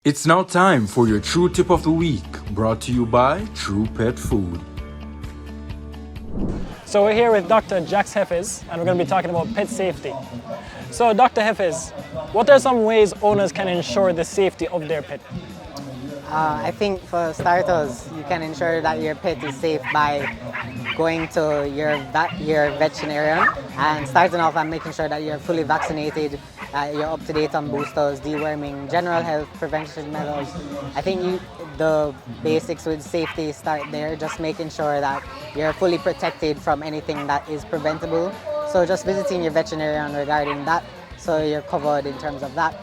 It's now time for your True Tip of the Week, brought to you by True Pet Food. So we're here with Dr. Jax Heffes, and we're going to be talking about pet safety. So Dr. Heffes, what are some ways owners can ensure the safety of their pet? I think for starters, you can ensure that your pet is safe by going to your veterinarian and starting off and making sure that you're fully vaccinated, you're up to date on boosters, deworming, general health prevention measures. I think the basics with safety start there, just making sure that you're fully protected from anything that is preventable. So just visiting your veterinarian regarding that, so you're covered in terms of that.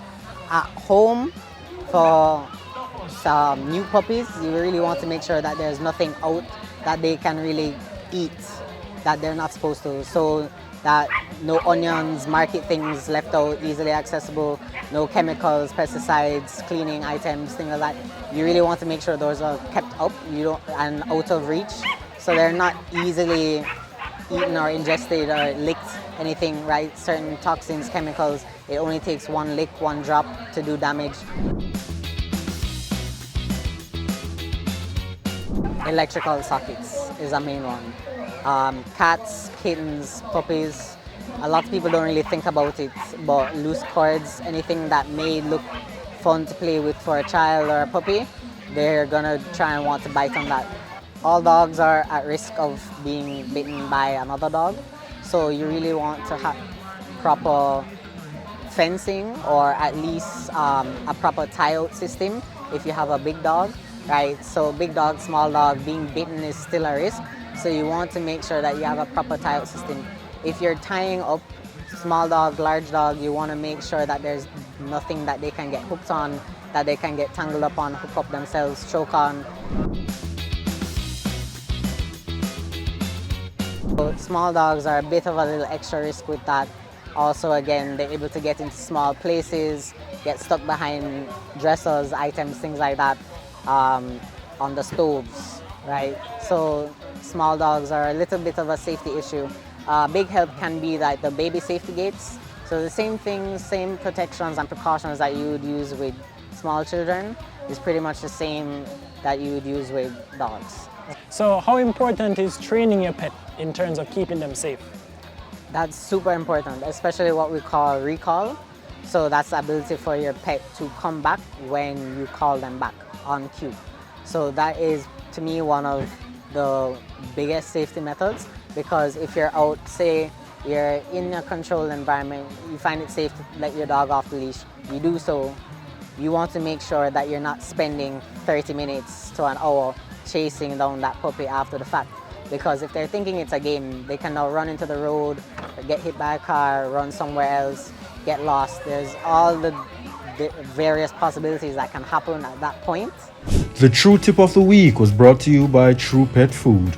At home, for some new puppies, you really want to make sure that there's nothing out that they can really eat that they're not supposed to. So that no onions, market things left out, easily accessible, no chemicals, pesticides, cleaning items, things like that. You really want to make sure those are kept up and out of reach, so they're not easily eaten or ingested or licked, anything, right? Certain toxins, chemicals, it only takes one lick, one drop to do damage. Electrical sockets is a main one. Cats, kittens, puppies, a lot of people don't really think about it, but loose cords, anything that may look fun to play with for a child or a puppy, they're gonna try and want to bite on that. All dogs are at risk of being bitten by another dog, so you really want to have proper fencing, or at least a proper tie-out system if you have a big dog, right? So big dog, small dog, being bitten is still a risk, so you want to make sure that you have a proper tie-out system. If you're tying up small dog, large dog, you want to make sure that there's nothing that they can get hooked on, that they can get tangled up on, hook up themselves, choke on. So small dogs are a bit of a little extra risk with that. Also, again, they're able to get into small places, get stuck behind dressers, items, things like that, on the stoves, right? So small dogs are a little bit of a safety issue. Big help can be like the baby safety gates. So the same things, same protections and precautions that you would use with small children is pretty much the same that you would use with dogs. So how important is training your pet in terms of keeping them safe? That's super important, especially what we call recall. So that's the ability for your pet to come back when you call them back on cue. So that is, to me, one of the biggest safety methods, because if you're out, say you're in a controlled environment, you find it safe to let your dog off the leash, you do so. You want to make sure that you're not spending 30 minutes to an hour chasing down that puppy after the fact. Because if they're thinking it's a game, they can now run into the road, get hit by a car, run somewhere else, get lost. There's all the various possibilities that can happen at that point. The True Tip of the Week was brought to you by True Pet Food.